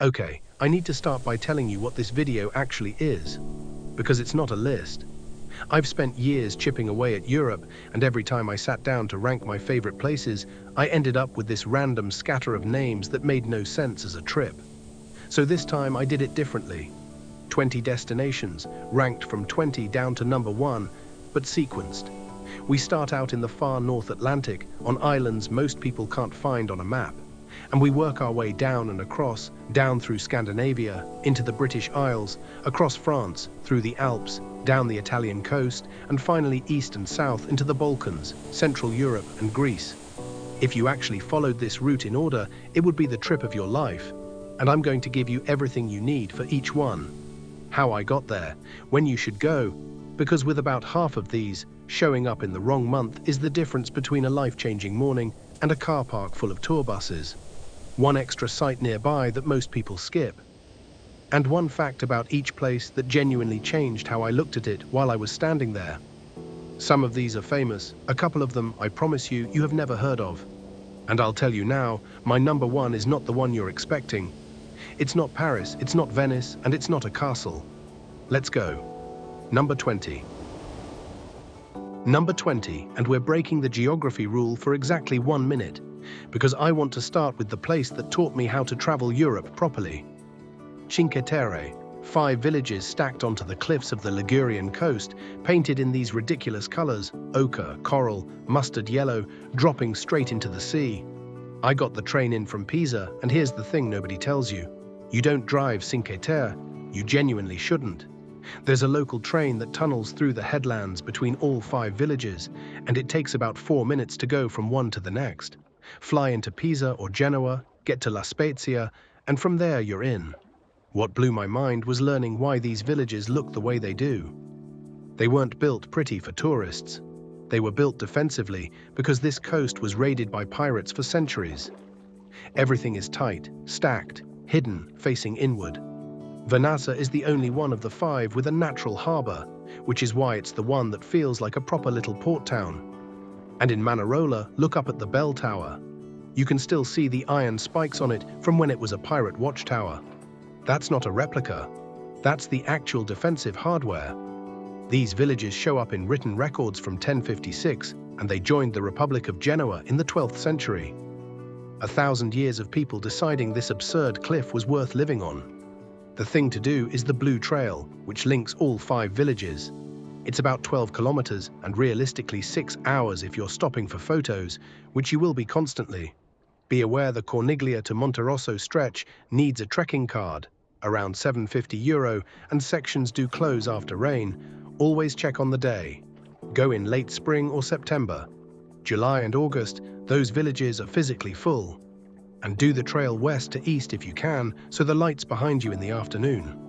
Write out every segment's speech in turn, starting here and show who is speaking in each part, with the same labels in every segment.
Speaker 1: Okay, I need to start by telling you what this video actually is, because it's not a list. I've spent years chipping away at Europe, and every time I sat down to rank my favorite places, I ended up with this random scatter of names that made no sense as a trip. So this time I did it differently. 20 destinations, ranked from 20 down to number 1, but sequenced. We start out in the far North Atlantic, on islands most people can't find on a map. And we work our way down and across, down through Scandinavia, into the British Isles, across France, through the Alps, down the Italian coast, and finally east and south into the Balkans, Central Europe and Greece. If you actually followed this route in order, it would be the trip of your life. And I'm going to give you everything you need for each one. How I got there, when you should go, because with about half of these, showing up in the wrong month is the difference between a life-changing morning and a car park full of tour buses. One extra site nearby that most people skip. And one fact about each place that genuinely changed how I looked at it while I was standing there. Some of these are famous, a couple of them, I promise you, you have never heard of. And I'll tell you now, my number 1 is not the one you're expecting. It's not Paris, it's not Venice, and it's not a castle. Let's go. Number 20. Number 20, and we're breaking the geography rule for exactly 1 minute, because I want to start with the place that taught me how to travel Europe properly. Cinque Terre, 5 villages stacked onto the cliffs of the Ligurian coast, painted in these ridiculous colors, ochre, coral, mustard yellow, dropping straight into the sea. I got the train in from Pisa, and here's the thing nobody tells you. You don't drive Cinque Terre, you genuinely shouldn't. There's a local train that tunnels through the headlands between all 5 villages, and it takes about 4 minutes to go from one to the next. Fly into Pisa or Genoa, get to La Spezia, and from there you're in. What blew my mind was learning why these villages look the way they do. They weren't built pretty for tourists. They were built defensively because this coast was raided by pirates for centuries. Everything is tight, stacked, hidden, facing inward. Vernazza is the only one of the 5 with a natural harbor, which is why it's the one that feels like a proper little port town. And in Manarola, look up at the bell tower. You can still see the iron spikes on it from when it was a pirate watchtower. That's not a replica. That's the actual defensive hardware. These villages show up in written records from 1056, and they joined the Republic of Genoa in the 12th century. 1,000 years of people deciding this absurd cliff was worth living on. The thing to do is the Blue Trail, which links all 5 villages. It's about 12 kilometers and realistically 6 hours if you're stopping for photos, which you will be constantly. Be aware the Corniglia to Monterosso stretch needs a trekking card, around €750, and sections do close after rain. Always check on the day. Go in late spring or September. July and August, those villages are physically full. And do the trail west to east if you can, so the light's behind you in the afternoon.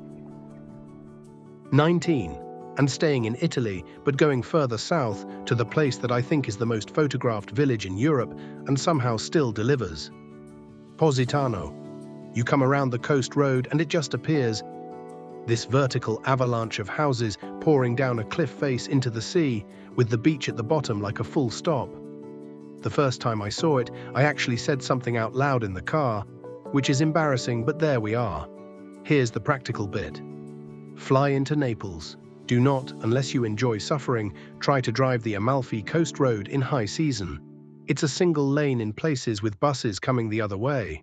Speaker 1: 19. And staying in Italy, but going further south to the place that I think is the most photographed village in Europe and somehow still delivers. Positano. You come around the coast road and it just appears. This vertical avalanche of houses pouring down a cliff face into the sea, with the beach at the bottom like a full stop. The first time I saw it, I actually said something out loud in the car, which is embarrassing, but there we are. Here's the practical bit. Fly into Naples. Do not, unless you enjoy suffering, try to drive the Amalfi coast road in high season. It's a single lane in places with buses coming the other way.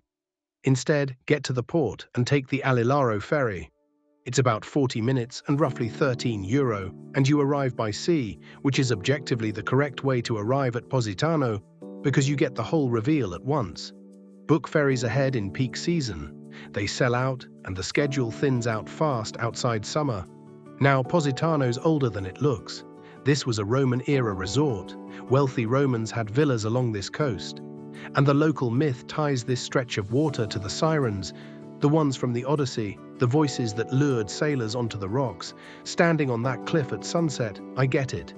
Speaker 1: Instead, get to the port and take the Alilaro ferry. It's about 40 minutes and roughly €13, and you arrive by sea, which is objectively the correct way to arrive at Positano, because you get the whole reveal at once. Book ferries ahead in peak season. They sell out, and the schedule thins out fast outside summer. Now, Positano's older than it looks. This was a Roman-era resort. Wealthy Romans had villas along this coast. And the local myth ties this stretch of water to the sirens, the ones from the Odyssey, the voices that lured sailors onto the rocks. Standing on that cliff at sunset, I get it.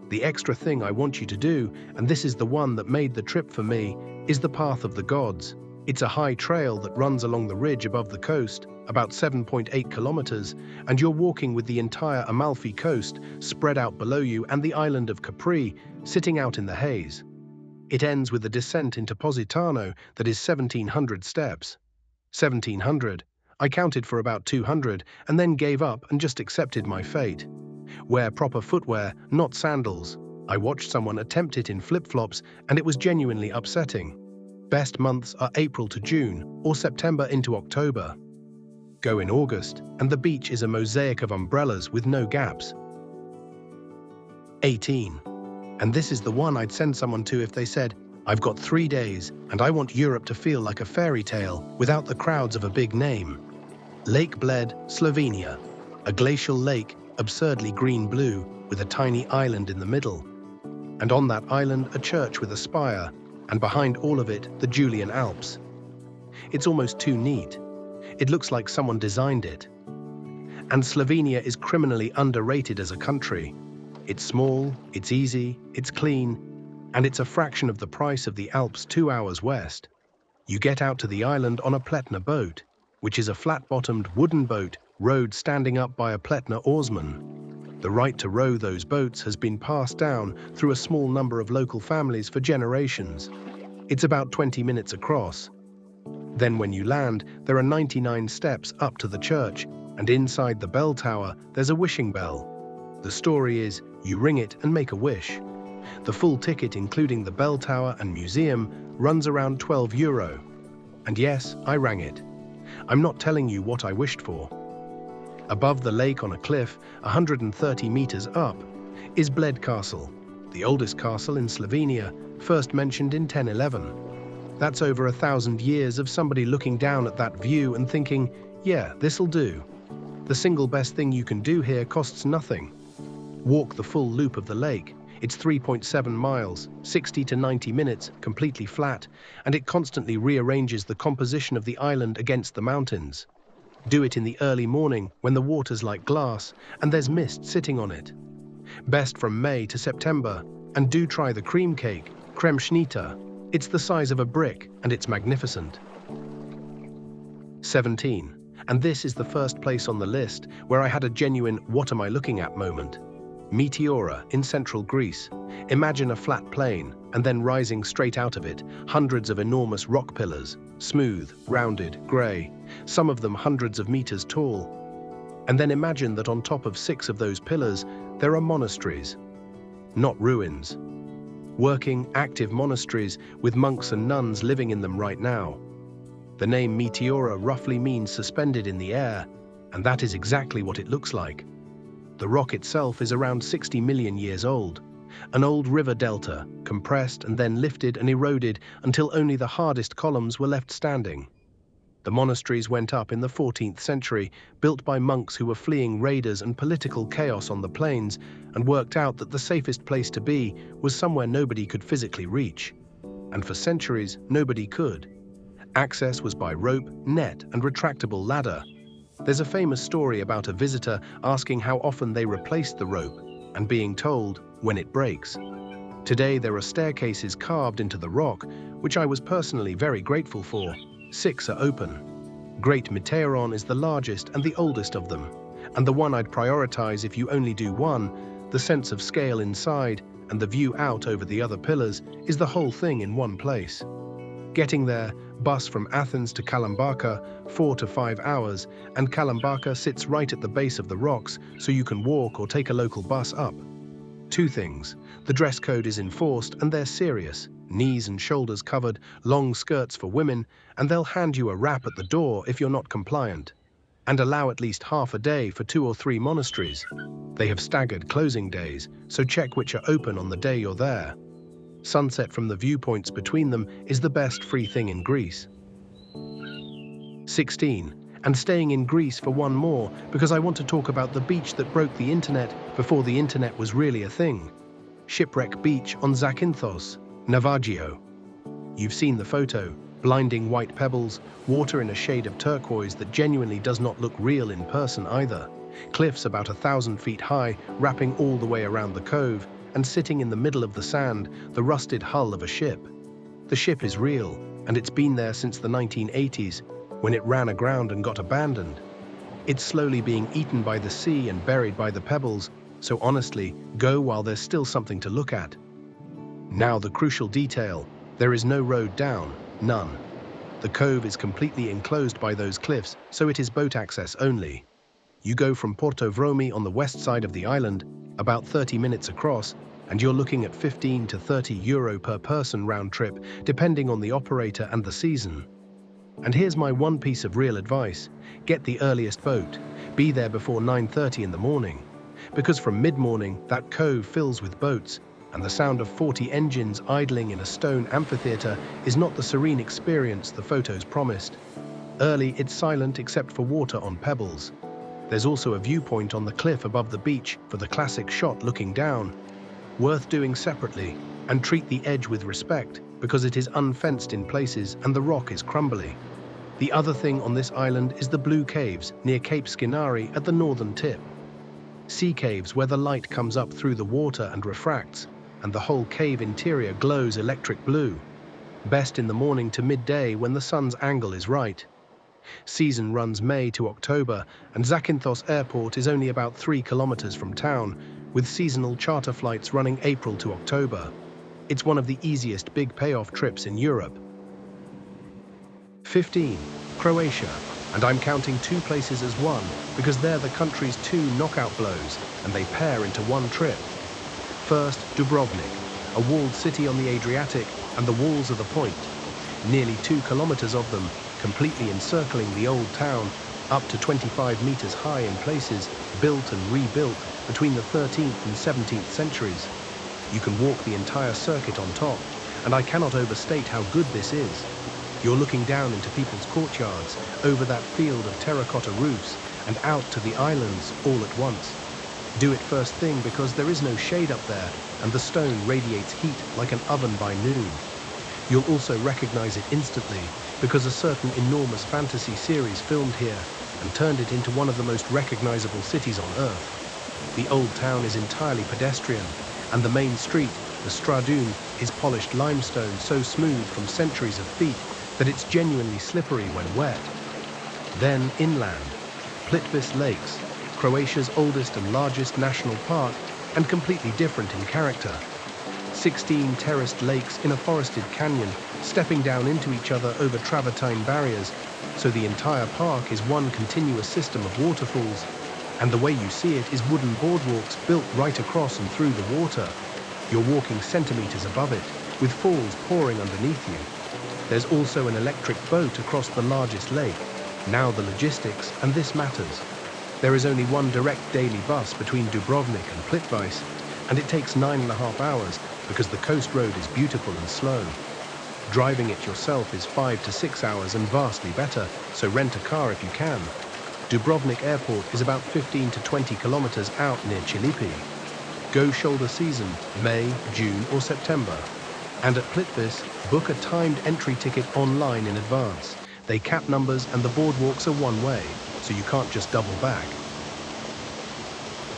Speaker 1: The extra thing I want you to do, and this is the one that made the trip for me, is the Path of the Gods. It's a high trail that runs along the ridge above the coast, about 7.8 kilometers, and you're walking with the entire Amalfi coast spread out below you and the island of Capri sitting out in the haze. It ends with a descent into Positano that is 1,700 steps. 1,700, I counted for about 200 and then gave up and just accepted my fate. Wear proper footwear, not sandals. I watched someone attempt it in flip-flops and it was genuinely upsetting. Best months are April to June or September into October. Go in August and the beach is a mosaic of umbrellas with no gaps. 18. And this is the one I'd send someone to if they said, I've got 3 days and I want Europe to feel like a fairy tale without the crowds of a big name. Lake Bled, Slovenia. A glacial lake, absurdly green-blue, with a tiny island in the middle. And on that island, a church with a spire, and behind all of it, the Julian Alps. It's almost too neat. It looks like someone designed it. And Slovenia is criminally underrated as a country. It's small, it's easy, it's clean, and it's a fraction of the price of the Alps 2 hours west. You get out to the island on a Pletna boat, which is a flat-bottomed wooden boat rowed standing up by a Pletna oarsman. The right to row those boats has been passed down through a small number of local families for generations. It's about 20 minutes across. Then when you land, there are 99 steps up to the church, and inside the bell tower, there's a wishing bell. The story is, you ring it and make a wish. The full ticket, including the bell tower and museum, runs around €12. And yes, I rang it. I'm not telling you what I wished for. Above the lake on a cliff, 130 meters up, is Bled Castle, the oldest castle in Slovenia, first mentioned in 1011. That's over 1,000 years of somebody looking down at that view and thinking, yeah, this'll do. The single best thing you can do here costs nothing. Walk the full loop of the lake. It's 3.7 miles, 60 to 90 minutes, completely flat, and it constantly rearranges the composition of the island against the mountains. Do it in the early morning when the water's like glass and there's mist sitting on it. Best from May to September, and do try the cream cake, creme schnita. It's the size of a brick and it's magnificent. 17. And this is the first place on the list where I had a genuine what am I looking at moment. Meteora in central Greece. Imagine a flat plain, and then rising straight out of it, hundreds of enormous rock pillars, smooth, rounded, grey, some of them hundreds of meters tall. And then imagine that on top of 6 of those pillars, there are monasteries, not ruins. Working, active monasteries with monks and nuns living in them right now. The name Meteora roughly means suspended in the air, and that is exactly what it looks like. The rock itself is around 60 million years old, an old river delta, compressed and then lifted and eroded until only the hardest columns were left standing. The monasteries went up in the 14th century, built by monks who were fleeing raiders and political chaos on the plains, and worked out that the safest place to be was somewhere nobody could physically reach. And for centuries, nobody could. Access was by rope, net, and retractable ladder. There's a famous story about a visitor asking how often they replaced the rope, and being told, when it breaks. Today there are staircases carved into the rock, which I was personally very grateful for. 6 are open. Great Meteoron is the largest and the oldest of them, and the one I'd prioritize if you only do one. The sense of scale inside and the view out over the other pillars is the whole thing in one place. Getting there, bus from Athens to Kalambaka, 4 to 5 hours, and Kalambaka sits right at the base of the rocks, so you can walk or take a local bus up. 2 things. The dress code is enforced and they're serious. Knees and shoulders covered, long skirts for women, and they'll hand you a rap at the door if you're not compliant. And allow at least half a day for 2 or 3 monasteries. They have staggered closing days, so check which are open on the day you're there. Sunset from the viewpoints between them is the best free thing in Greece. 16. And staying in Greece for one more, because I want to talk about the beach that broke the internet before the internet was really a thing. Shipwreck Beach on Zakynthos, Navajo. You've seen the photo, blinding white pebbles, water in a shade of turquoise that genuinely does not look real in person either. Cliffs about 1,000 feet high, wrapping all the way around the cove, and sitting in the middle of the sand, the rusted hull of a ship. The ship is real, and it's been there since the 1980s, when it ran aground and got abandoned. It's slowly being eaten by the sea and buried by the pebbles, so honestly, go while there's still something to look at. Now the crucial detail, there is no road down, none. The cove is completely enclosed by those cliffs, so it is boat access only. You go from Porto Vromi on the west side of the island, about 30 minutes across, and you're looking at 15 to 30 euro per person round trip, depending on the operator and the season. And here's my one piece of real advice: get the earliest boat. Be there before 9:30 in the morning. Because from mid-morning, that cove fills with boats, and the sound of 40 engines idling in a stone amphitheater is not the serene experience the photos promised. Early, it's silent except for water on pebbles. There's also a viewpoint on the cliff above the beach for the classic shot looking down. Worth doing separately, and treat the edge with respect, because it is unfenced in places and the rock is crumbly. The other thing on this island is the Blue Caves near Cape Skinari at the northern tip. Sea caves where the light comes up through the water and refracts, and the whole cave interior glows electric blue. Best in the morning to midday when the sun's angle is right. Season runs May to October, and Zakynthos airport is only about 3 kilometers from town, with seasonal charter flights running April to October. It's one of the easiest big payoff trips in Europe. 15. Croatia. And I'm counting 2 places as one, because they're the country's 2 knockout blows, and they pair into one trip. First, Dubrovnik, a walled city on the Adriatic, and the walls are the point. Nearly 2 kilometers of them, completely encircling the old town, up to 25 meters high in places, built and rebuilt between the 13th and 17th centuries. You can walk the entire circuit on top, and I cannot overstate how good this is. You're looking down into people's courtyards, over that field of terracotta roofs, and out to the islands all at once. Do it first thing because there is no shade up there, and the stone radiates heat like an oven by noon. You'll also recognize it instantly, because a certain enormous fantasy series filmed here and turned it into one of the most recognizable cities on Earth. The old town is entirely pedestrian, and the main street, the Stradun, is polished limestone so smooth from centuries of feet that it's genuinely slippery when wet. Then inland, Plitvice Lakes, Croatia's oldest and largest national park, and completely different in character. 16 terraced lakes in a forested canyon, stepping down into each other over travertine barriers, so the entire park is one continuous system of waterfalls, and the way you see it is wooden boardwalks built right across and through the water. You're walking centimeters above it, with falls pouring underneath you. There's also an electric boat across the largest lake. Now the logistics, and this matters. There is only one direct daily bus between Dubrovnik and Plitvice, and it takes 9.5 hours because the coast road is beautiful and slow. Driving it yourself is 5 to 6 hours and vastly better, so rent a car if you can. Dubrovnik airport is about 15 to 20 kilometers out near Chilipi. Go shoulder season, May, June or September. And at Plitvice, book a timed entry ticket online in advance. They cap numbers and the boardwalks are one way, so you can't just double back.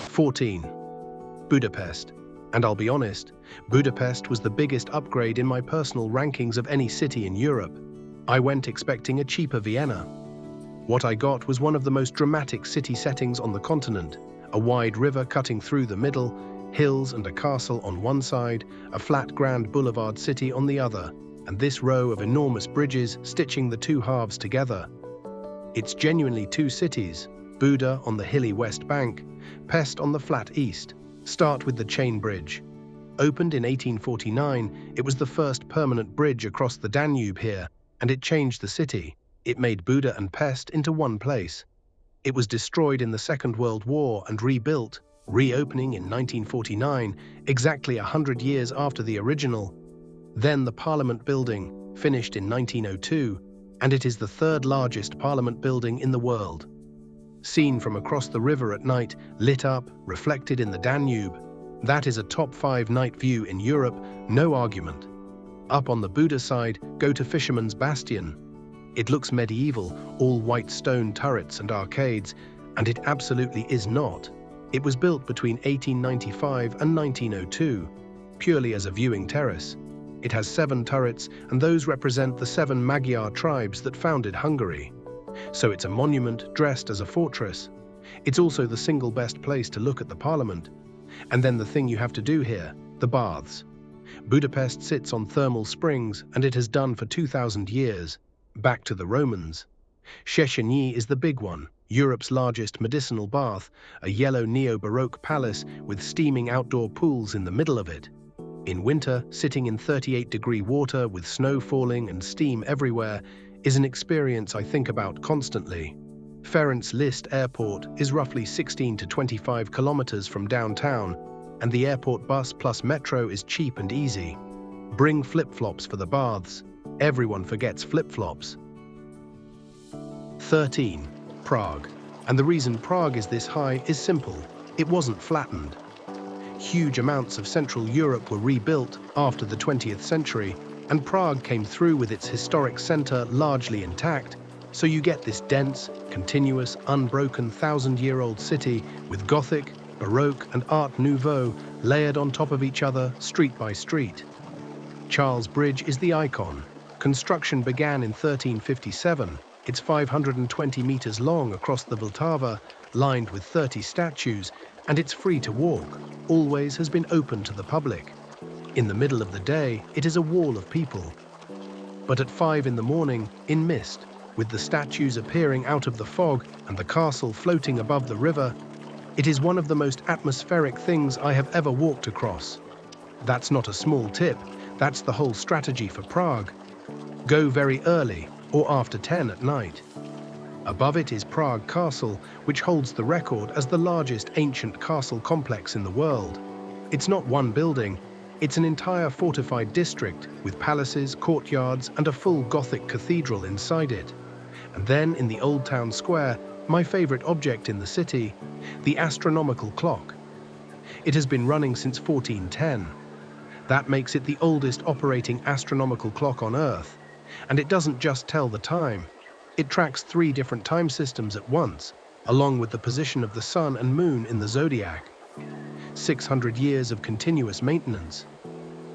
Speaker 1: 14. Budapest. And I'll be honest, Budapest was the biggest upgrade in my personal rankings of any city in Europe. I went expecting a cheaper Vienna. What I got was one of the most dramatic city settings on the continent, a wide river cutting through the middle, hills and a castle on one side, a flat grand boulevard city on the other, and this row of enormous bridges stitching the 2 halves together. It's genuinely 2 cities, Buda on the hilly west bank, Pest on the flat east. Start with the chain bridge. Opened in 1849, it was the first permanent bridge across the Danube here, and it changed the city. It made Buda and Pest into one place. It was destroyed in the Second World War and rebuilt, reopening in 1949, exactly 100 years after the original. Then the Parliament building, finished in 1902, and it is the 3rd largest Parliament building in the world. Seen from across the river at night, lit up, reflected in the Danube, that is a top 5 night view in Europe, no argument. Up on the Buda side, go to Fisherman's Bastion. It looks medieval, all white stone turrets and arcades, and it absolutely is not. It was built between 1895 and 1902, purely as a viewing terrace. It has 7 turrets, and those represent the 7 Magyar tribes that founded Hungary. So it's a monument dressed as a fortress. It's also the single best place to look at the Parliament. And then the thing you have to do here, the baths. Budapest sits on thermal springs, and it has done for 2,000 years. Back to the Romans. Szechenyi is the big one, Europe's largest medicinal bath, a yellow neo-Baroque palace with steaming outdoor pools in the middle of it. In winter, sitting in 38-degree water with snow falling and steam everywhere is an experience I think about constantly. Ferenc Liszt Airport is roughly 16 to 25 kilometers from downtown, and the airport bus plus metro is cheap and easy. Bring flip-flops for the baths. Everyone forgets flip-flops. 13. Prague. And the reason Prague is this high is simple. It wasn't flattened. Huge amounts of Central Europe were rebuilt after the 20th century, and Prague came through with its historic center largely intact, so you get this dense, continuous, unbroken 1,000-year-old city with Gothic, Baroque and Art Nouveau layered on top of each other, street by street. Charles Bridge is the icon. Construction began in 1357. It's 520 meters long across the Vltava, lined with 30 statues, and it's free to walk, always has been open to the public. In the middle of the day, it is a wall of people. But at 5 in the morning, in mist, with the statues appearing out of the fog and the castle floating above the river, it is one of the most atmospheric things I have ever walked across. That's not a small tip, that's the whole strategy for Prague. Go very early, or after 10 at night. Above it is Prague Castle, which holds the record as the largest ancient castle complex in the world. It's not one building, it's an entire fortified district with palaces, courtyards, and a full Gothic cathedral inside it. And then in the Old Town Square, my favorite object in the city, the astronomical clock. It has been running since 1410. That makes it the oldest operating astronomical clock on Earth. And it doesn't just tell the time. It tracks 3 different time systems at once, along with the position of the sun and moon in the zodiac. 600 years of continuous maintenance.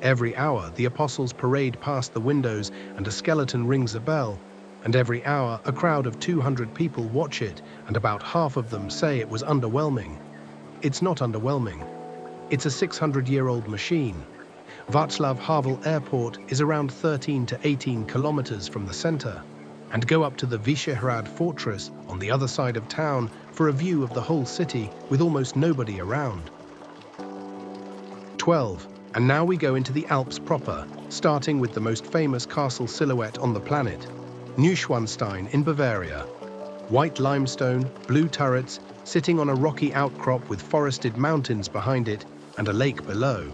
Speaker 1: Every hour, the apostles parade past the windows and a skeleton rings a bell. And every hour, a crowd of 200 people watch it, and about half of them say it was underwhelming. It's not underwhelming. It's a 600-year-old machine. Václav Havel Airport is around 13 to 18 kilometers from the center, and go up to the Vyšehrad Fortress on the other side of town for a view of the whole city with almost nobody around. 12. And now we go into the Alps proper, starting with the most famous castle silhouette on the planet, Neuschwanstein in Bavaria. White limestone, blue turrets, sitting on a rocky outcrop with forested mountains behind it and a lake below.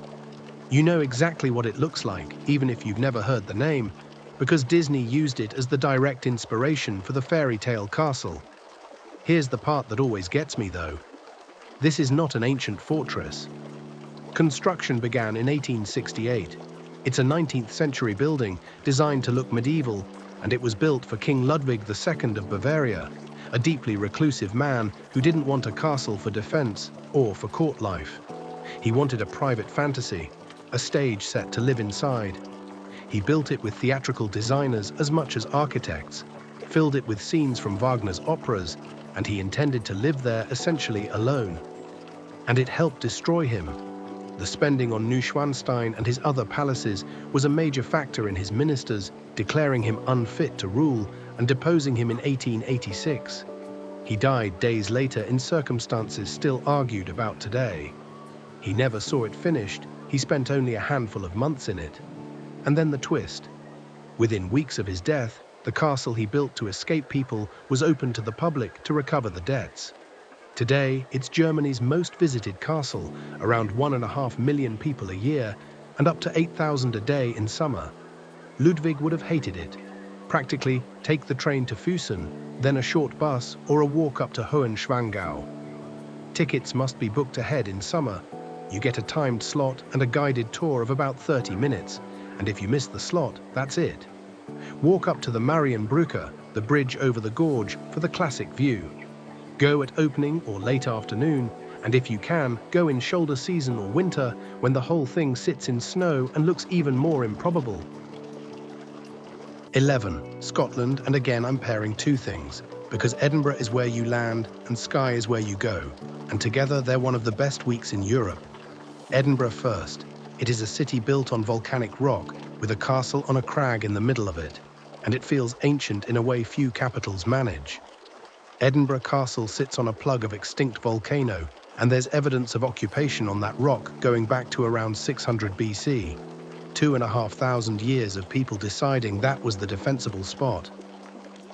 Speaker 1: You know exactly what it looks like, even if you've never heard the name, because Disney used it as the direct inspiration for the fairy tale castle. Here's the part that always gets me, though. This is not an ancient fortress. Construction began in 1868. It's a 19th century building designed to look medieval, and it was built for King Ludwig II of Bavaria, a deeply reclusive man who didn't want a castle for defense or for court life. He wanted a private fantasy, a stage set to live inside. He built it with theatrical designers as much as architects, filled it with scenes from Wagner's operas, and he intended to live there essentially alone. And it helped destroy him. The spending on Neuschwanstein and his other palaces was a major factor in his ministers declaring him unfit to rule and deposing him in 1886. He died days later in circumstances still argued about today. He never saw it finished. He spent only a handful of months in it. And then the twist. Within weeks of his death, the castle he built to escape people was open to the public to recover the debts. Today, it's Germany's most visited castle, around 1.5 million people a year, and up to 8,000 a day in summer. Ludwig would have hated it. Practically, take the train to Füssen, then a short bus or a walk up to Hohenschwangau. Tickets must be booked ahead in summer. You get a timed slot and a guided tour of about 30 minutes, and if you miss the slot, that's it. Walk up to the Marienbrücke, the bridge over the gorge, for the classic view. Go at opening or late afternoon, and if you can, go in shoulder season or winter when the whole thing sits in snow and looks even more improbable. 11. Scotland, and again I'm pairing two things, because Edinburgh is where you land and Skye is where you go, and together they're one of the best weeks in Europe. Edinburgh first. It is a city built on volcanic rock, with a castle on a crag in the middle of it. and it feels ancient in a way few capitals manage. Edinburgh Castle sits on a plug of extinct volcano, and there's evidence of occupation on that rock going back to around 600 BC. 2,500 years of people deciding that was the defensible spot.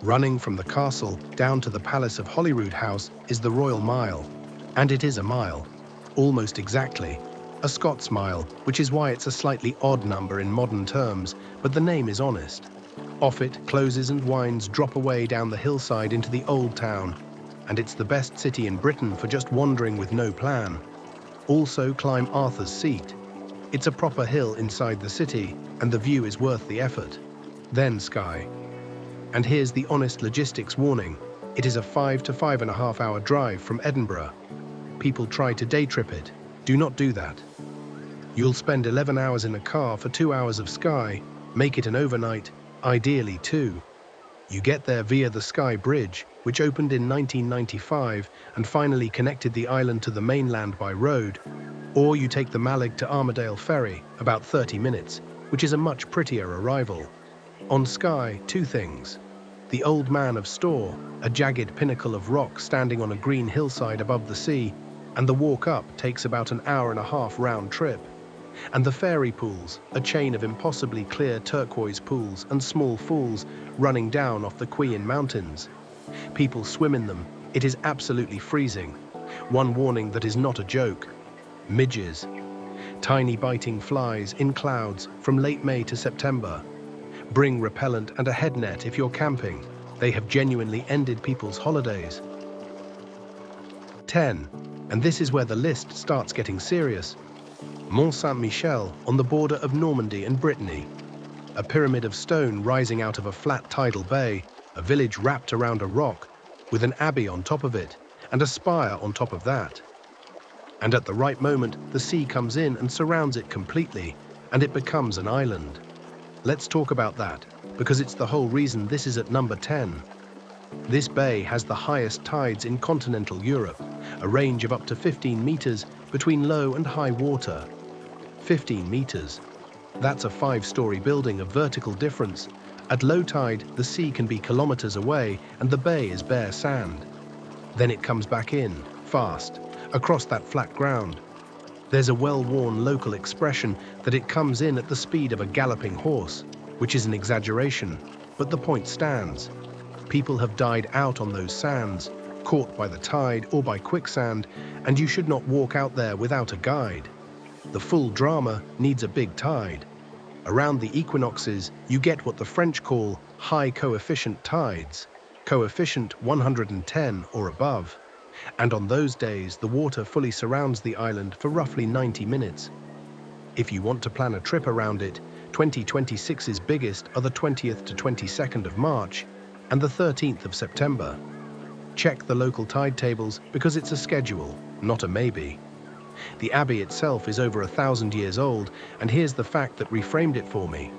Speaker 1: Running from the castle down to the Palace of Holyrood House is the Royal Mile. And it is a mile, almost exactly. A Scots mile, which is why it's a slightly odd number in modern terms, but the name is honest. Off it, closes and winds drop away down the hillside into the old town, and it's the best city in Britain for just wandering with no plan. Also climb Arthur's Seat. It's a proper hill inside the city, and the view is worth the effort. Then Skye. And here's the honest logistics warning. It is a 5 to 5.5 hour drive from Edinburgh. People try to day trip it. Do not do that. You'll spend 11 hours in a car for 2 hours of Skye, make it an overnight, ideally 2. You get there via the Skye Bridge, which opened in 1995 and finally connected the island to the mainland by road, or you take the Malig to Armadale ferry, about 30 minutes, which is a much prettier arrival. On Skye, 2 things. The Old Man of Storr, a jagged pinnacle of rock standing on a green hillside above the sea, and the walk up takes about an hour-and-a-half round trip. And the fairy pools, a chain of impossibly clear turquoise pools and small falls running down off the Queen Mountains. People swim in them. It is absolutely freezing. One warning that is not a joke. Midges. Tiny biting flies in clouds from late May to September. Bring repellent and a head net if you're camping. They have genuinely ended people's holidays. 10. And this is where the list starts getting serious. Mont-Saint-Michel on the border of Normandy and Brittany. A pyramid of stone rising out of a flat tidal bay, a village wrapped around a rock, with an abbey on top of it, and a spire on top of that. And at the right moment, the sea comes in and surrounds it completely, and it becomes an island. Let's talk about that, because it's the whole reason this is at number 10. This bay has the highest tides in continental Europe, a range of up to 15 meters between low and high water. 15 meters. That's a 5-story building of vertical difference. At low tide, the sea can be kilometers away and the bay is bare sand. Then it comes back in, fast, across that flat ground. There's a well-worn local expression that it comes in at the speed of a galloping horse, which is an exaggeration, but the point stands. People have died out on those sands, caught by the tide or by quicksand, and you should not walk out there without a guide. The full drama needs a big tide. Around the equinoxes, you get what the French call high coefficient tides, coefficient 110 or above. And on those days, the water fully surrounds the island for roughly 90 minutes. If you want to plan a trip around it, 2026's biggest are the 20th to 22nd of March and the 13th of September. Check the local tide tables because it's a schedule, not a maybe. The abbey itself is over 1,000 years old, and here's the fact that reframed it for me.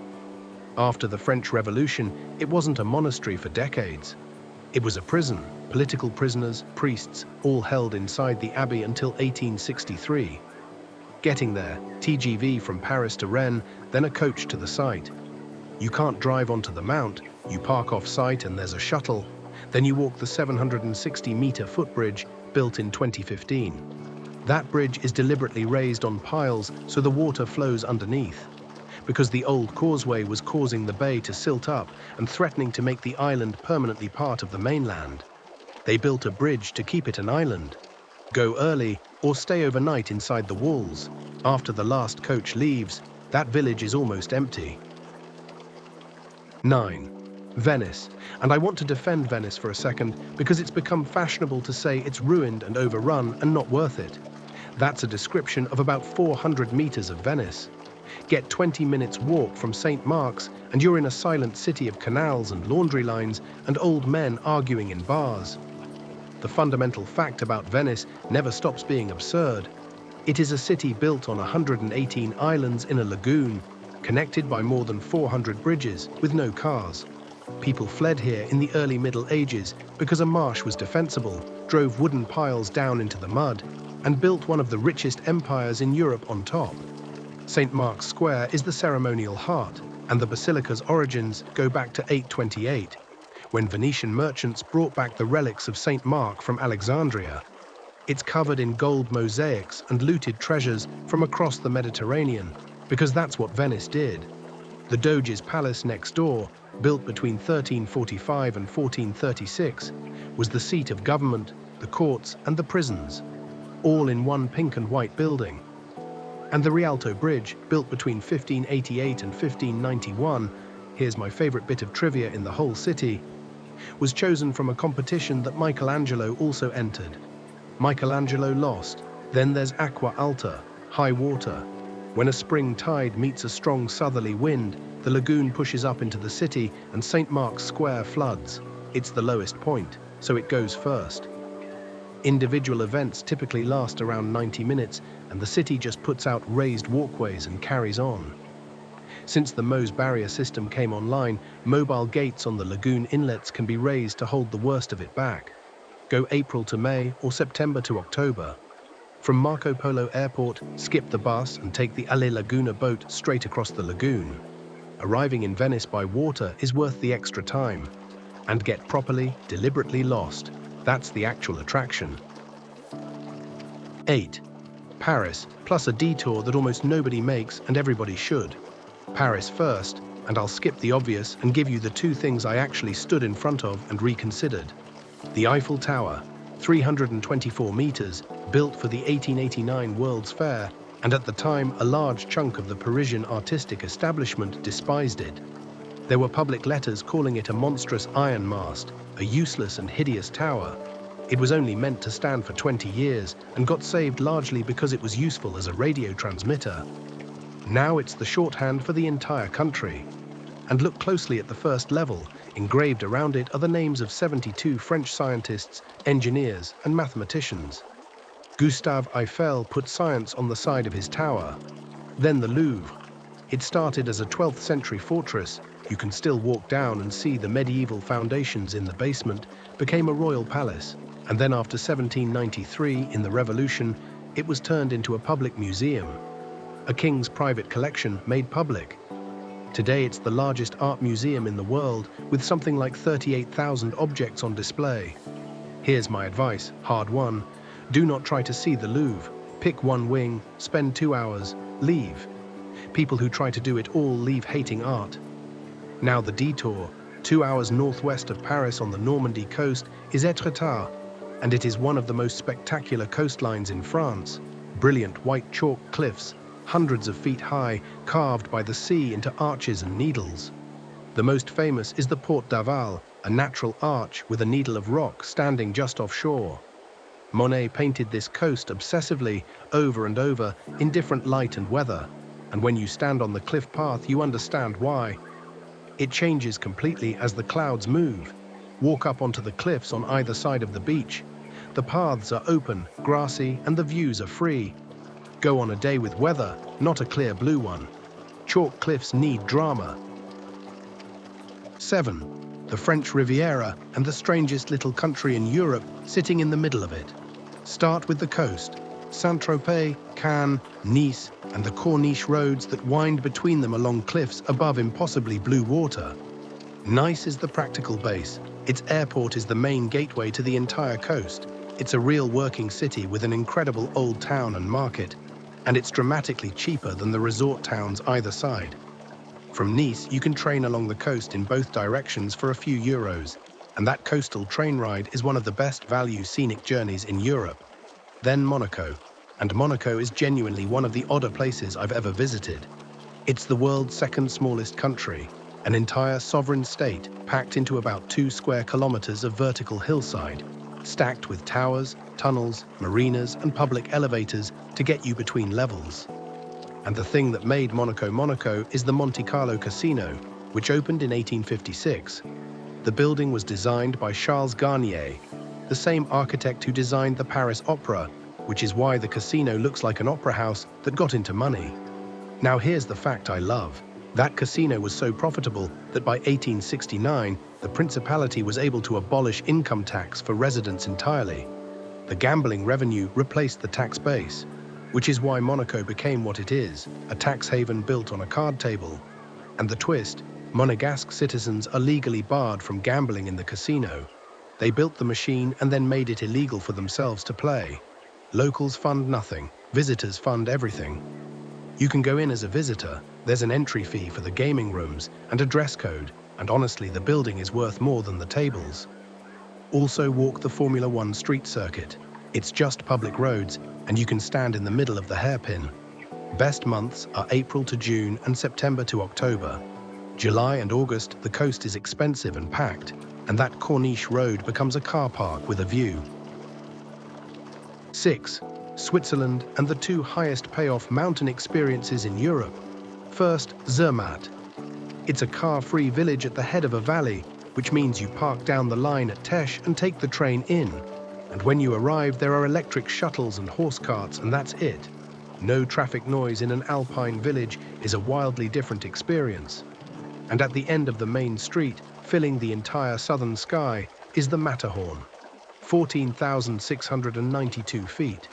Speaker 1: After the French Revolution, it wasn't a monastery for decades. It was a prison, political prisoners, priests, all held inside the abbey until 1863. Getting there, TGV from Paris to Rennes, then a coach to the site. You can't drive onto the mount, you park off-site and there's a shuttle. Then you walk the 760-meter footbridge built in 2015. That bridge is deliberately raised on piles so the water flows underneath, because the old causeway was causing the bay to silt up and threatening to make the island permanently part of the mainland. They built a bridge to keep it an island. Go early or stay overnight inside the walls. After the last coach leaves, that village is almost empty. 9. Venice. And I want to defend Venice for a second because it's become fashionable to say it's ruined and overrun and not worth it. That's a description of about 400 meters of Venice. Get 20 minutes walk from St. Mark's and you're in a silent city of canals and laundry lines and old men arguing in bars. The fundamental fact about Venice never stops being absurd. It is a city built on 118 islands in a lagoon, connected by more than 400 bridges with no cars. People fled here in the early Middle Ages because a marsh was defensible, drove wooden piles down into the mud, and built one of the richest empires in Europe on top. St. Mark's Square is the ceremonial heart, And the basilica's origins go back to 828, when Venetian merchants brought back the relics of St. Mark from Alexandria. It's covered in gold mosaics and looted treasures from across the Mediterranean, because that's what Venice did. The Doge's palace next door, built between 1345 and 1436, was the seat of government, the courts, and the prisons, all in one pink and white building. And the Rialto Bridge, built between 1588 and 1591, here's my favorite bit of trivia in the whole city, was chosen from a competition that Michelangelo also entered. Michelangelo lost. Then there's Acqua Alta, high water. When a spring tide meets a strong southerly wind, the lagoon pushes up into the city and St. Mark's Square floods. It's the lowest point, so it goes first. Individual events typically last around 90 minutes, and the city just puts out raised walkways and carries on. Since the Meuse barrier system came online, mobile gates on the lagoon inlets can be raised to hold the worst of it back. Go April to May or September to October. From Marco Polo Airport, skip the bus and take the Alle Laguna boat straight across the lagoon. Arriving in Venice by water is worth the extra time. And get properly, deliberately lost. That's the actual attraction. 8. Paris, plus a detour that almost nobody makes and everybody should. Paris first, and I'll skip the obvious and give you the two things I actually stood in front of and reconsidered. The Eiffel Tower, 324 meters, built for the 1889 World's Fair, and at the time a large chunk of the Parisian artistic establishment despised it. There were public letters calling it a monstrous iron mast, a useless and hideous tower. It was only meant to stand for 20 years and got saved largely because it was useful as a radio transmitter. Now it's the shorthand for the entire country. And look closely at the first level. Engraved around it are the names of 72 French scientists, engineers, and mathematicians. Gustave Eiffel put science on the side of his tower. Then the Louvre. It started as a 12th century fortress. You can still walk down and see the medieval foundations in the basement, became a royal palace. And then after 1793, in the Revolution, it was turned into a public museum. A king's private collection made public. Today it's the largest art museum in the world, with something like 38,000 objects on display. Here's my advice, hard one. Do not try to see the Louvre. Pick one wing, spend 2 hours, leave. People who try to do it all leave hating art. Now the detour, 2 hours northwest of Paris on the Normandy coast, is Étretat, and it is one of the most spectacular coastlines in France. Brilliant white chalk cliffs, hundreds of feet high, carved by the sea into arches and needles. The most famous is the Porte d'Aval, a natural arch with a needle of rock standing just offshore. Monet painted this coast obsessively, over and over, in different light and weather, and when you stand on the cliff path you understand why. It changes completely as the clouds move. Walk up onto the cliffs on either side of the beach. The paths are open, grassy, and the views are free. Go on a day with weather, not a clear blue one. Chalk cliffs need drama. 7. The French Riviera and the strangest little country in Europe sitting in the middle of it. Start with the coast. Saint-Tropez, Cannes, Nice, and the Corniche roads that wind between them along cliffs above impossibly blue water. Nice is the practical base. Its airport is the main gateway to the entire coast. It's a real working city with an incredible old town and market, and it's dramatically cheaper than the resort towns either side. From Nice, you can train along the coast in both directions for a few euros, and that coastal train ride is one of the best value scenic journeys in Europe. Then Monaco, and Monaco is genuinely one of the odder places I've ever visited. It's the world's second smallest country, an entire sovereign state packed into about 2 square kilometers of vertical hillside, stacked with towers, tunnels, marinas, and public elevators to get you between levels. And the thing that made Monaco Monaco is the Monte Carlo Casino, which opened in 1856. The building was designed by Charles Garnier, the same architect who designed the Paris Opera, which is why the casino looks like an opera house that got into money. Now here's the fact I love. That casino was so profitable that by 1869, the Principality was able to abolish income tax for residents entirely. The gambling revenue replaced the tax base, which is why Monaco became what it is, a tax haven built on a card table. And the twist, Monegasque citizens are legally barred from gambling in the casino. They built the machine and then made it illegal for themselves to play. Locals fund nothing, visitors fund everything. You can go in as a visitor, there's an entry fee for the gaming rooms and a dress code, and honestly the building is worth more than the tables. Also walk the Formula One street circuit. It's just public roads and you can stand in the middle of the hairpin. Best months are April to June and September to October. July and August the coast is expensive and packed, and that Corniche road becomes a car park with a view. 6. Switzerland and the two highest payoff mountain experiences in Europe. First, Zermatt. It's a car-free village at the head of a valley, which means you park down the line at Terre and take the train in. And when you arrive, there are electric shuttles and horse carts, and that's it. No traffic noise in an alpine village is a wildly different experience. And at the end of the main street, filling the entire southern Skye, is the Matterhorn, 14,692 feet.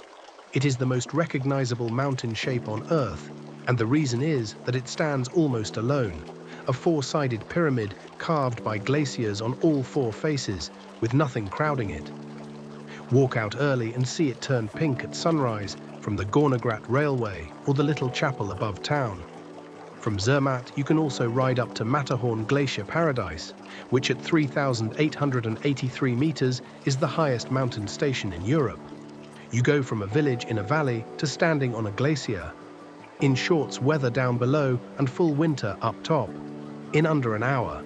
Speaker 1: It is the most recognizable mountain shape on Earth, and the reason is that it stands almost alone, a four-sided pyramid carved by glaciers on all four faces, with nothing crowding it. Walk out early and see it turn pink at sunrise from the Gornegrat Railway or the little chapel above town. From Zermatt, you can also ride up to Matterhorn Glacier Paradise, which at 3,883 meters is the highest mountain station in Europe. You go from a village in a valley to standing on a glacier, in shorts weather down below and full winter up top, in under an hour.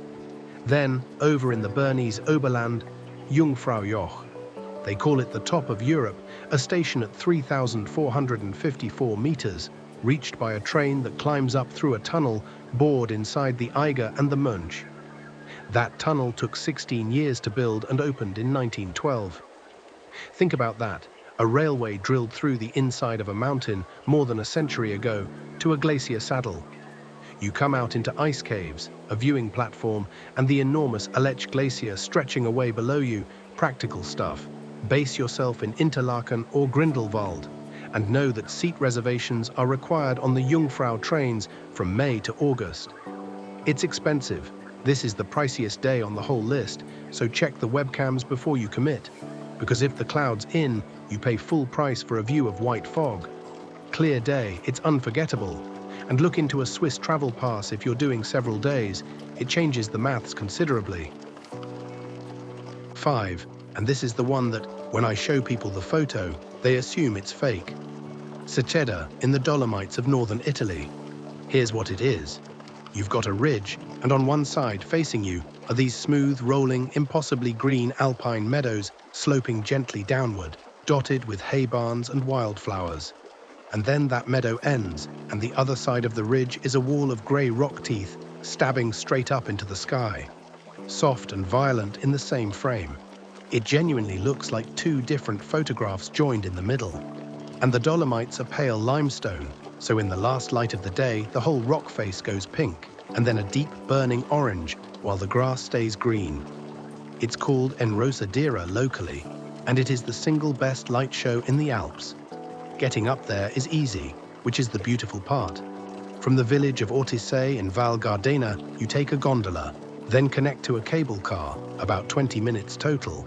Speaker 1: Then, over in the Bernese Oberland, Jungfraujoch. They call it the top of Europe, a station at 3,454 meters, reached by a train that climbs up through a tunnel bored inside the Eiger and the Munch. That tunnel took 16 years to build and opened in 1912. Think about that, a railway drilled through the inside of a mountain more than a century ago to a glacier saddle. You come out into ice caves, a viewing platform, and the enormous Aletsch Glacier stretching away below you, practical stuff. Base yourself in Interlaken or Grindelwald, and know that seat reservations are required on the Jungfrau trains from May to August. It's expensive. This is the priciest day on the whole list, so check the webcams before you commit, because if the cloud's in, you pay full price for a view of white fog. Clear day, it's unforgettable. And look into a Swiss travel pass if you're doing several days. It changes the maths considerably. 5. And this is the one that, when I show people the photo, they assume it's fake. Seceda, in the Dolomites of northern Italy. Here's what it is. You've got a ridge, and on one side facing you are these smooth, rolling, impossibly green alpine meadows sloping gently downward, dotted with hay barns and wildflowers. And then that meadow ends, and the other side of the ridge is a wall of grey rock teeth stabbing straight up into the sky. Soft and violent in the same frame. It genuinely looks like two different photographs joined in the middle. And the Dolomites are pale limestone, so in the last light of the day, the whole rock face goes pink, and then a deep burning orange, while the grass stays green. It's called Enrosadera locally, and it is the single best light show in the Alps. Getting up there is easy, which is the beautiful part. From the village of Ortisei in Val Gardena, you take a gondola, then connect to a cable car, about 20 minutes total,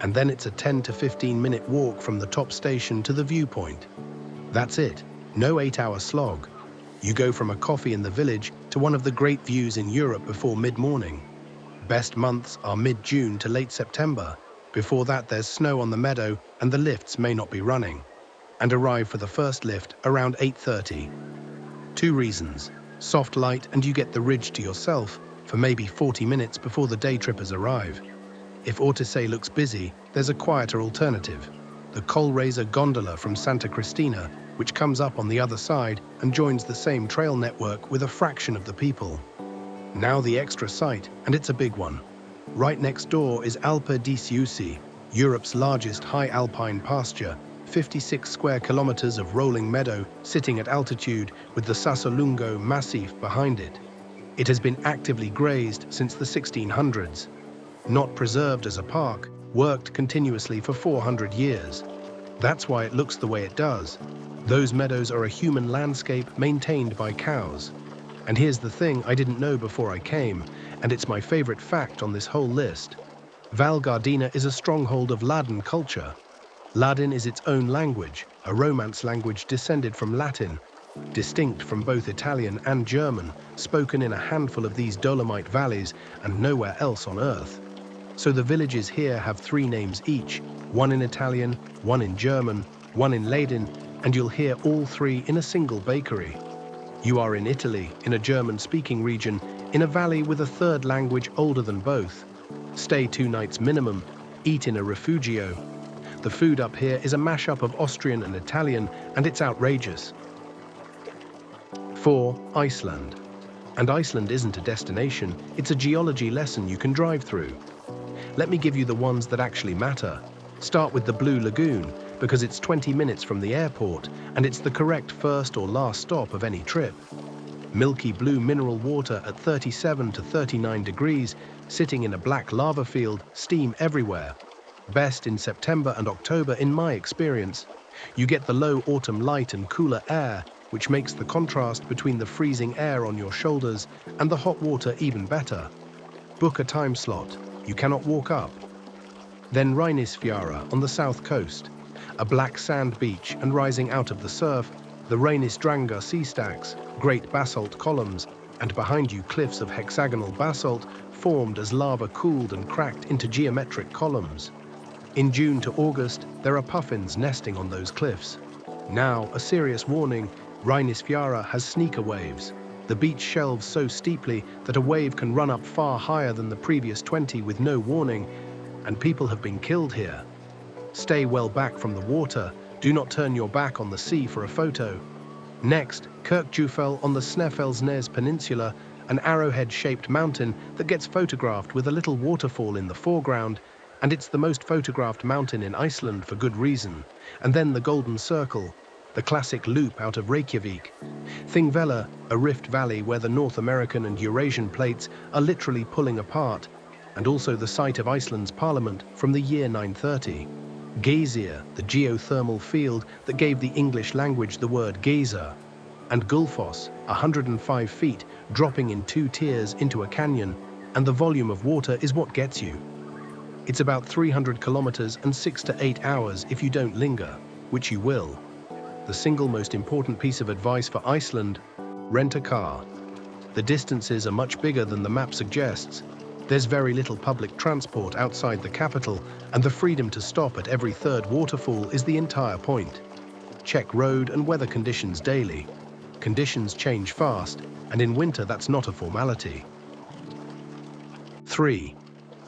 Speaker 1: and then it's a 10 to 15-minute walk from the top station to the viewpoint. That's it, no 8-hour slog. You go from a coffee in the village to one of the great views in Europe before mid-morning. Best months are mid-June to late September. Before that there's snow on the meadow and the lifts may not be running. And arrive for the first lift around 8:30. 2 reasons. Soft light and you get the ridge to yourself for maybe 40 minutes before the day trippers arrive. If Ortisei looks busy, there's a quieter alternative. The Kohlraiser gondola from Santa Cristina, which comes up on the other side and joins the same trail network with a fraction of the people. Now the extra sight, and it's a big one. Right next door is Alpe di Siusi, Europe's largest high alpine pasture, 56 square kilometers of rolling meadow sitting at altitude with the Sassolungo Massif behind it. It has been actively grazed since the 1600s. Not preserved as a park, worked continuously for 400 years. That's why it looks the way it does. Those meadows are a human landscape maintained by cows. And here's the thing I didn't know before I came, and it's my favorite fact on this whole list. Val Gardena is a stronghold of Ladin culture. Ladin is its own language, a Romance language descended from Latin, distinct from both Italian and German, spoken in a handful of these Dolomite valleys and nowhere else on Earth. So the villages here have 3 names each, one in Italian, one in German, one in Ladin, and you'll hear all 3 in a single bakery. You are in Italy, in a German-speaking region, in a valley with a 3rd language older than both. Stay 2 nights minimum, eat in a refugio. The food up here is a mashup of Austrian and Italian, and it's outrageous. 4. Iceland. And Iceland isn't a destination, it's a geology lesson you can drive through. Let me give you the ones that actually matter. Start with the Blue Lagoon, because it's 20 minutes from the airport, and it's the correct first or last stop of any trip. Milky blue mineral water at 37 to 39 degrees, sitting in a black lava field, steam everywhere. Best in September and October in my experience. You get the low autumn light and cooler air, which makes the contrast between the freezing air on your shoulders and the hot water even better. Book a time slot. You cannot walk up. Then Reynisfjara on the south coast. A black sand beach, and rising out of the surf, the Reynisdrangar sea stacks, great basalt columns, and behind you cliffs of hexagonal basalt formed as lava cooled and cracked into geometric columns. In June to August, there are puffins nesting on those cliffs. Now, a serious warning, Reynisfjara has sneaker waves. The beach shelves so steeply that a wave can run up far higher than the previous 20 with no warning, and people have been killed here. Stay well back from the water. Do not turn your back on the sea for a photo. Next, Kirkjufell on the Snæfellsnes Peninsula, an arrowhead-shaped mountain that gets photographed with a little waterfall in the foreground, and it's the most photographed mountain in Iceland for good reason. And then the Golden Circle, the classic loop out of Reykjavik. Thingvellir, a rift valley where the North American and Eurasian plates are literally pulling apart, and also the site of Iceland's parliament from the year 930. Geysir, the geothermal field that gave the English language the word geyser. And Gullfoss, 105 feet, dropping in 2 tiers into a canyon, and the volume of water is what gets you. It's about 300 kilometers and 6 to 8 hours if you don't linger, which you will. The single most important piece of advice for Iceland: rent a car. The distances are much bigger than the map suggests. There's very little public transport outside the capital, and the freedom to stop at every 3rd waterfall is the entire point. Check road and weather conditions daily. Conditions change fast, and in winter that's not a formality. 3.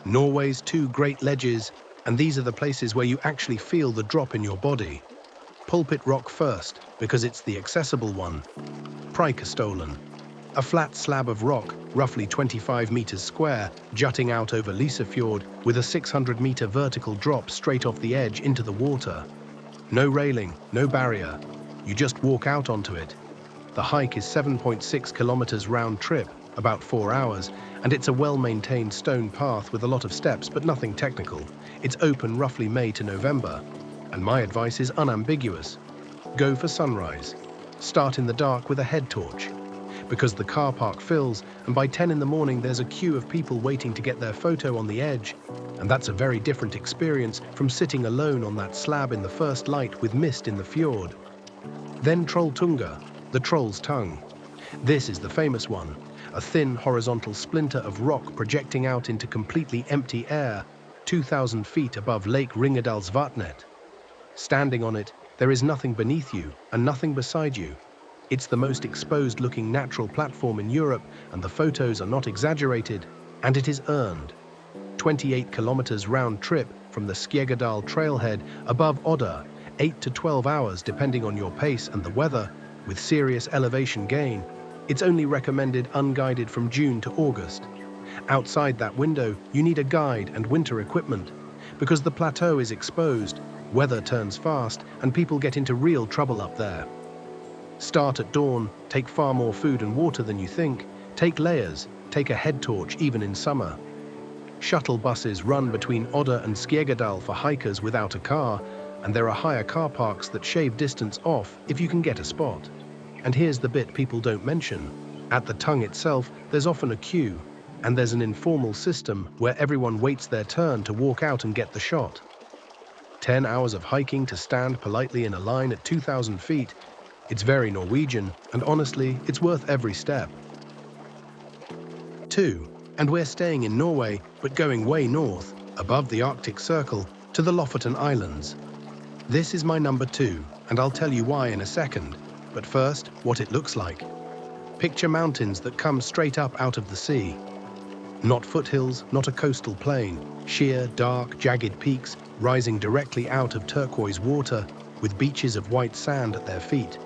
Speaker 1: Norway's 2 great ledges, and these are the places where you actually feel the drop in your body. Pulpit Rock first, because it's the accessible one. Preikestolen, a flat slab of rock, roughly 25 meters square, jutting out over Lysefjord with a 600-meter vertical drop straight off the edge into the water. No railing, no barrier. You just walk out onto it. The hike is 7.6 kilometers round trip, about 4 hours, and it's a well-maintained stone path with a lot of steps but nothing technical. It's open roughly May to November, and my advice is unambiguous. Go for sunrise. Start in the dark with a head torch, because the car park fills, and by 10 in the morning there's a queue of people waiting to get their photo on the edge, and that's a very different experience from sitting alone on that slab in the first light with mist in the fjord. Then Trolltunga, the troll's tongue. This is the famous one, a thin horizontal splinter of rock projecting out into completely empty air, 2,000 feet above Lake Ringedalsvatnet. Standing on it, there is nothing beneath you and nothing beside you. It's the most exposed-looking natural platform in Europe, and the photos are not exaggerated, and it is earned. 28 kilometers round trip from the Skjegedal trailhead above Odda, 8 to 12 hours depending on your pace and the weather, with serious elevation gain. It's only recommended unguided from June to August. Outside that window, you need a guide and winter equipment, because the plateau is exposed, weather turns fast, and people get into real trouble up there. Start at dawn, take far more food and water than you think, take layers, take a head torch even in summer. Shuttle buses run between Odda and Skjegedal for hikers without a car, and there are higher car parks that shave distance off if you can get a spot. And here's the bit people don't mention. At the tongue itself, there's often a queue, and there's an informal system where everyone waits their turn to walk out and get the shot. 10 hours of hiking to stand politely in a line at 2,000 feet. It's very Norwegian, and honestly, it's worth every step. 2. And we're staying in Norway, but going way north, above the Arctic Circle, to the Lofoten Islands. This is my number 2, and I'll tell you why in a second. But first, what it looks like. Picture mountains that come straight up out of the sea. Not foothills, not a coastal plain. Sheer, dark, jagged peaks rising directly out of turquoise water with beaches of white sand at their feet.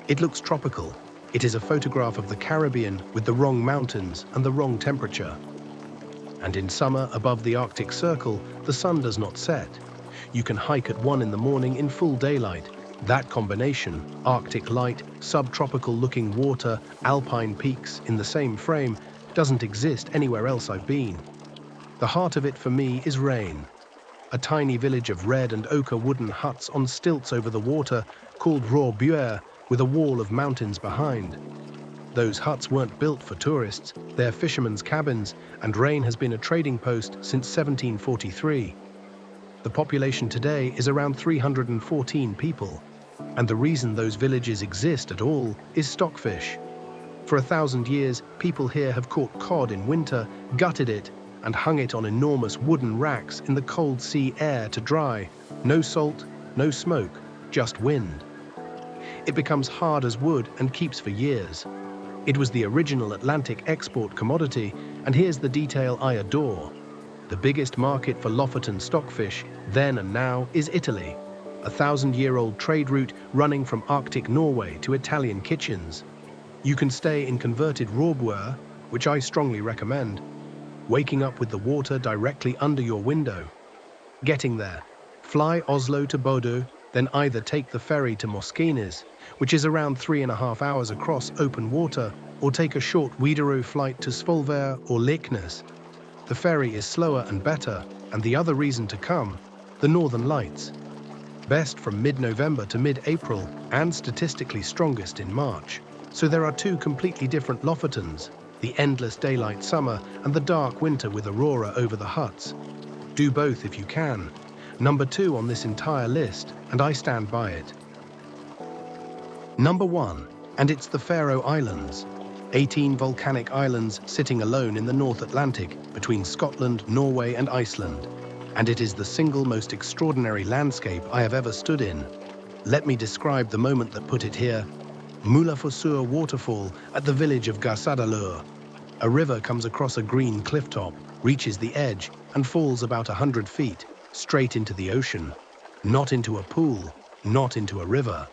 Speaker 1: It looks tropical. It is a photograph of the Caribbean with the wrong mountains and the wrong temperature. And in summer, above the Arctic Circle, the sun does not set. You can hike at 1 in the morning in full daylight. That combination, Arctic light, subtropical looking water, alpine peaks in the same frame, doesn't exist anywhere else I've been. The heart of it for me is Rain. A tiny village of red and ochre wooden huts on stilts over the water called Råbuer, with a wall of mountains behind. Those huts weren't built for tourists, they're fishermen's cabins, and Rain has been a trading post since 1743. The population today is around 314 people, and the reason those villages exist at all is stockfish. For 1,000 years, people here have caught cod in winter, gutted it, and hung it on enormous wooden racks in the cold sea air to dry. No salt, no smoke, just wind. It becomes hard as wood and keeps for years. It was the original Atlantic export commodity, and here's the detail I adore. The biggest market for Lofoten stockfish, then and now, is Italy. A 1,000-year-old trade route running from Arctic Norway to Italian kitchens. You can stay in converted Råbuer, which I strongly recommend, waking up with the water directly under your window. Getting there, fly Oslo to Bodø, then either take the ferry to Moskenes, which is around 3.5 hours across open water, or take a short Widerøe flight to Svolvær or Leknes. The ferry is slower and better, and the other reason to come, the Northern Lights. Best from mid-November to mid-April, and statistically strongest in March. So there are 2 completely different Lofotens, the endless daylight summer and the dark winter with aurora over the huts. Do both if you can. Number 2 on this entire list, and I stand by it. Number 1, and it's the Faroe Islands. 18 volcanic islands sitting alone in the North Atlantic between Scotland, Norway and Iceland. And it is the single most extraordinary landscape I have ever stood in. Let me describe the moment that put it here. Múlafossur waterfall at the village of Garsadalur. A river comes across a green clifftop, reaches the edge, and falls about 100 feet, straight into the ocean. Not into a pool, not into a river.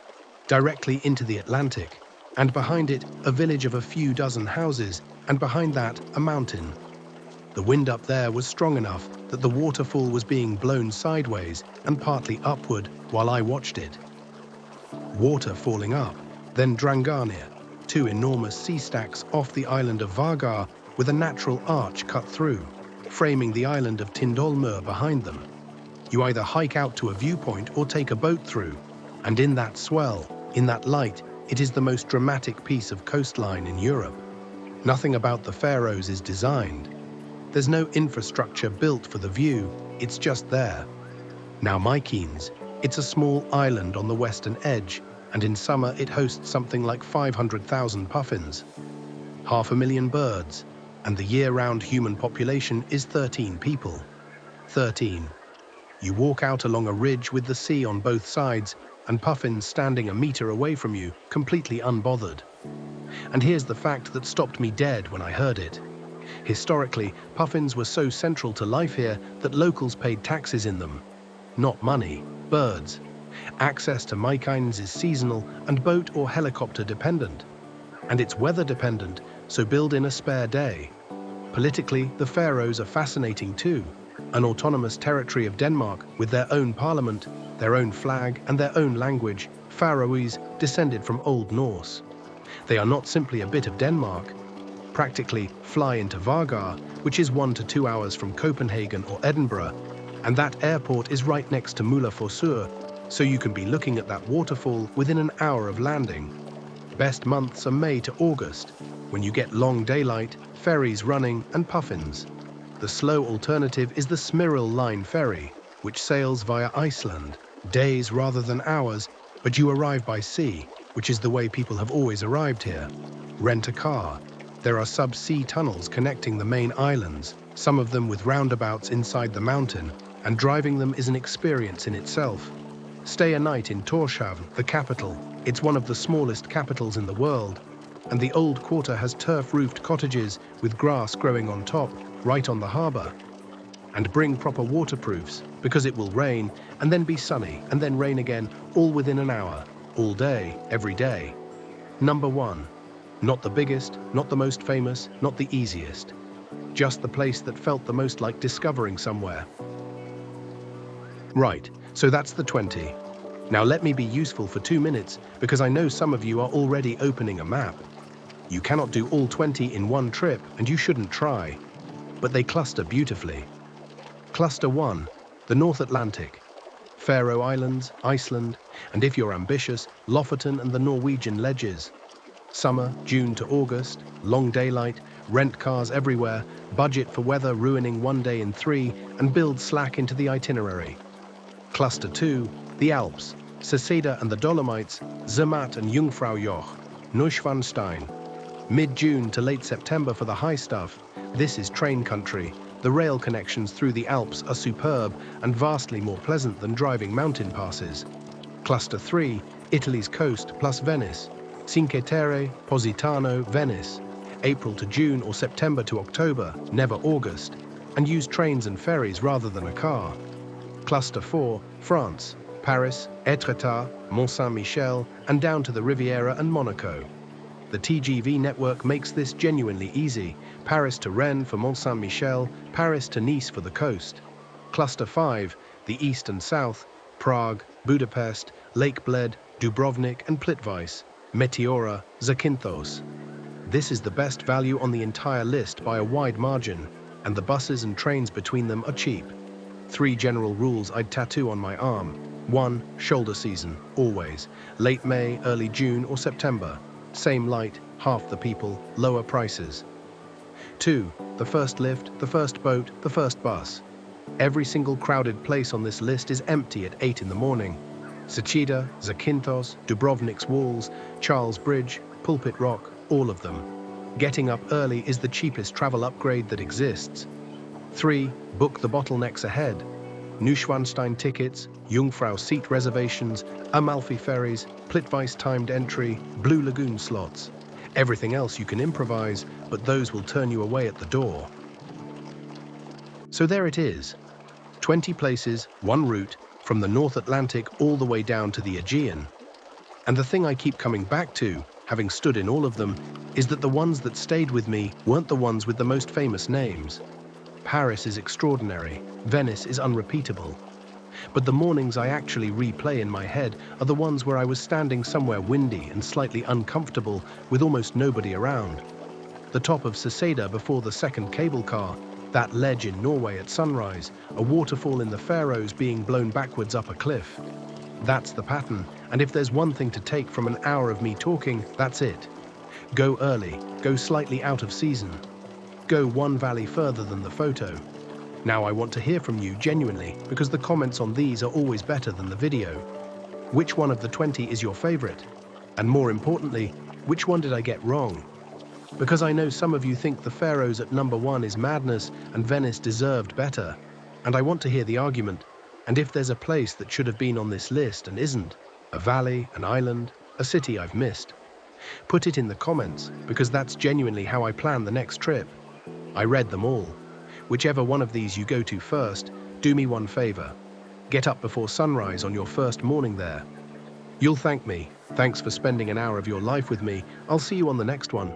Speaker 1: Directly into the Atlantic. And behind it, a village of a few dozen houses, and behind that, a mountain. The wind up there was strong enough that the waterfall was being blown sideways and partly upward while I watched it. Water falling up, then Drangarnir, 2 enormous sea stacks off the island of Vargar with a natural arch cut through, framing the island of Tindolmur behind them. You either hike out to a viewpoint or take a boat through, and in that swell, in that light, it is the most dramatic piece of coastline in Europe. Nothing about the Faroes is designed. There's no infrastructure built for the view, it's just there. Now Mykenes, it's a small island on the western edge, and in summer it hosts something like 500,000 puffins, 500,000 birds, and the year-round human population is 13 people. 13. You walk out along a ridge with the sea on both sides, and puffins standing a meter away from you, completely unbothered. And here's the fact that stopped me dead when I heard it. Historically, puffins were so central to life here that locals paid taxes in them. Not money, birds. Access to Mykenes is seasonal and boat or helicopter dependent. And it's weather dependent, so build in a spare day. Politically, the Faroes are fascinating too. An autonomous territory of Denmark with their own parliament, their own flag and their own language, Faroese, descended from Old Norse. They are not simply a bit of Denmark. Practically fly into Vargar, which is 1 to 2 hours from Copenhagen or Edinburgh, and that airport is right next to Múlafossur, so you can be looking at that waterfall within an hour of landing. Best months are May to August. When you get long daylight, ferries running, and puffins. The slow alternative is the Smyril Line ferry, which sails via Iceland, days rather than hours, but you arrive by sea, which is the way people have always arrived here. Rent a car. There are sub-sea tunnels connecting the main islands, some of them with roundabouts inside the mountain, and driving them is an experience in itself. Stay a night in Tórshavn, the capital. It's one of the smallest capitals in the world, and the old quarter has turf-roofed cottages with grass growing on top, right on the harbour. And bring proper waterproofs, because it will rain, and then be sunny, and then rain again, all within an hour, all day, every day. Number 1. Not the biggest, not the most famous, not the easiest. Just the place that felt the most like discovering somewhere. Right, so that's the 20. Now let me be useful for 2 minutes, because I know some of you are already opening a map. You cannot do all 20 in one trip, and you shouldn't try. But they cluster beautifully. Cluster 1, the North Atlantic. Faroe Islands, Iceland, and if you're ambitious, Lofoten and the Norwegian ledges. Summer, June to August, long daylight, rent cars everywhere, budget for weather ruining 1 day in 3, and build slack into the itinerary. Cluster 2, the Alps, Seceda and the Dolomites, Zermatt and Jungfraujoch, Neuschwanstein. Mid-June to late September for the high stuff. This is train country. The rail connections through the Alps are superb and vastly more pleasant than driving mountain passes. Cluster 3, Italy's coast plus Venice. Cinque Terre, Positano, Venice. April to June or September to October, never August. And use trains and ferries rather than a car. Cluster 4, France. Paris, Étretat, Mont-Saint-Michel, and down to the Riviera and Monaco. The TGV network makes this genuinely easy. Paris to Rennes for Mont-Saint-Michel, Paris to Nice for the coast. Cluster 5, the east and south, Prague, Budapest, Lake Bled, Dubrovnik and Plitvice, Meteora, Zakynthos. This is the best value on the entire list by a wide margin, and the buses and trains between them are cheap. 3 general rules I'd tattoo on my arm. 1. Shoulder season, always. Late May, early June or September. Same light, half the people, lower prices. 2. The first lift, the first boat, the first bus. Every single crowded place on this list is empty at 8 in the morning. Seceda, Zakynthos, Dubrovnik's walls, Charles Bridge, Pulpit Rock, all of them. Getting up early is the cheapest travel upgrade that exists. 3. Book the bottlenecks ahead. Neuschwanstein tickets, Jungfrau seat reservations, Amalfi ferries, Plitvice timed entry, Blue Lagoon slots. Everything else you can improvise, but those will turn you away at the door. So there it is. 20 places, 1 route, from the North Atlantic all the way down to the Aegean. And the thing I keep coming back to, having stood in all of them, is that the ones that stayed with me weren't the ones with the most famous names. Paris is extraordinary, Venice is unrepeatable. But the mornings I actually replay in my head are the ones where I was standing somewhere windy and slightly uncomfortable with almost nobody around. The top of Seceda before the second cable car, that ledge in Norway at sunrise, a waterfall in the Faroes being blown backwards up a cliff. That's the pattern, and if there's one thing to take from an hour of me talking, that's it. Go early, go slightly out of season. Go 1 valley further than the photo. Now I want to hear from you genuinely, because the comments on these are always better than the video. Which one of the 20 is your favorite? And more importantly, which one did I get wrong? Because I know some of you think the Faroes at number 1 is madness and Venice deserved better. And I want to hear the argument. And if there's a place that should have been on this list and isn't, a valley, an island, a city I've missed, put it in the comments, because that's genuinely how I plan the next trip. I read them all. Whichever one of these you go to first, do me one favor. Get up before sunrise on your first morning there. You'll thank me. Thanks for spending an hour of your life with me. I'll see you on the next one.